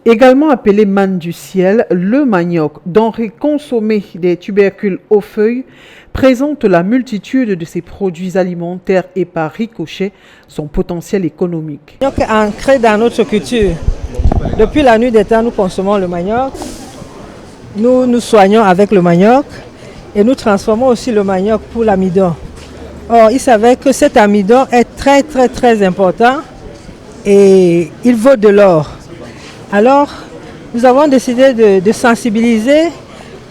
Également appelé manne du ciel, le manioc, denrée consommée des tubercules aux feuilles, présente la multitude de ses produits alimentaires et par ricochet son potentiel économique. Le manioc est ancré dans notre culture. Depuis la nuit des temps, nous consommons le manioc, nous nous soignons avec le manioc et nous transformons aussi le manioc pour l'amidon. Or, il s'avère que cet amidon est très important et il vaut de l'or. Alors, nous avons décidé de sensibiliser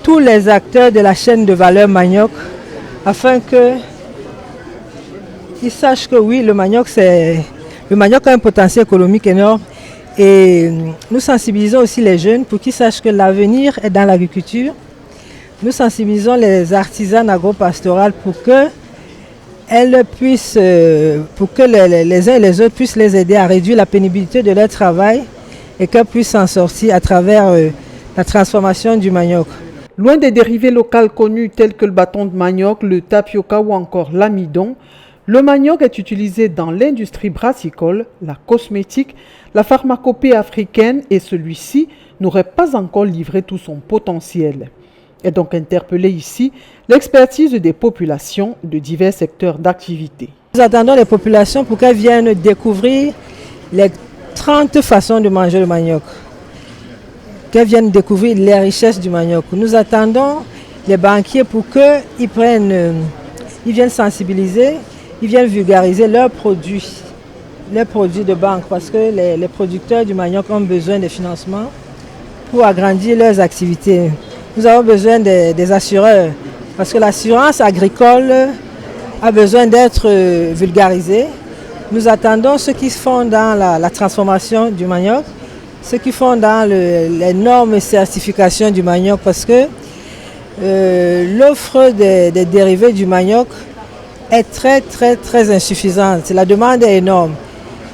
tous les acteurs de la chaîne de valeur manioc afin qu'ils sachent que oui, le manioc a un potentiel économique énorme. Et nous sensibilisons aussi les jeunes pour qu'ils sachent que l'avenir est dans l'agriculture. Nous sensibilisons les artisanes agro-pastorales pour que les uns et les autres puissent les aider à réduire la pénibilité de leur travail et qu'elles puissent s'en sortir à travers la transformation du manioc. Loin des dérivés locaux connus tels que le bâton de manioc, le tapioca ou encore l'amidon, le manioc est utilisé dans l'industrie brassicole, la cosmétique, la pharmacopée africaine et celui-ci n'aurait pas encore livré tout son potentiel. Est donc interpellé ici l'expertise des populations de divers secteurs d'activité. Nous attendons les populations pour qu'elles viennent découvrir les 30 façons de manger le manioc, qu'elles viennent découvrir les richesses du manioc. Nous attendons les banquiers pour qu'ils viennent sensibiliser, ils viennent vulgariser leurs produits de banque parce que les producteurs du manioc ont besoin de financement pour agrandir leurs activités. Nous avons besoin des assureurs parce que l'assurance agricole a besoin d'être vulgarisée. Nous attendons ceux qui font dans la transformation du manioc, ceux qui font dans les normes et certifications du manioc parce que l'offre des dérivés du manioc est très insuffisante. La demande est énorme.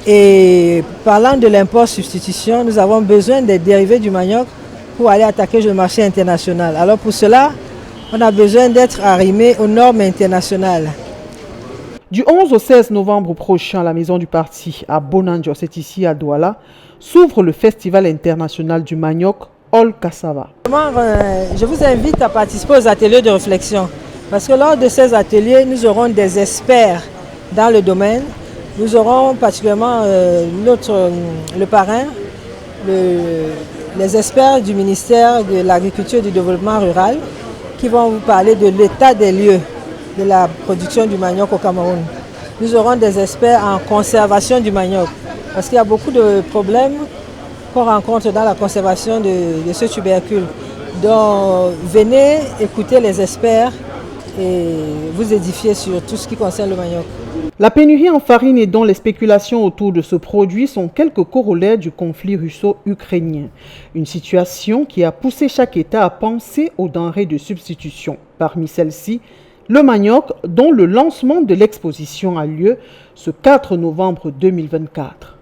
Et parlant de l'import-substitution, nous avons besoin des dérivés du manioc pour aller attaquer le marché international. Alors pour cela, on a besoin d'être arrimé aux normes internationales. Du 11 au 16 novembre prochain, à la Maison du Parti à Bonanjo, c'est ici à Douala, s'ouvre le Festival international du manioc All Cassava. Je vous invite à participer aux ateliers de réflexion parce que lors de ces ateliers, nous aurons des experts dans le domaine. Nous aurons particulièrement le parrain, les experts du ministère de l'Agriculture et du Développement rural qui vont vous parler de l'état des lieux de la production du manioc au Cameroun. Nous aurons des experts en conservation du manioc parce qu'il y a beaucoup de problèmes qu'on rencontre dans la conservation de ce tubercule. Donc venez écouter les experts et vous édifier sur tout ce qui concerne le manioc. La pénurie en farine et dont les spéculations autour de ce produit sont quelques corollaires du conflit russo-ukrainien. Une situation qui a poussé chaque État à penser aux denrées de substitution. Parmi celles-ci, le manioc, dont le lancement de l'exposition a lieu ce 4 novembre 2024.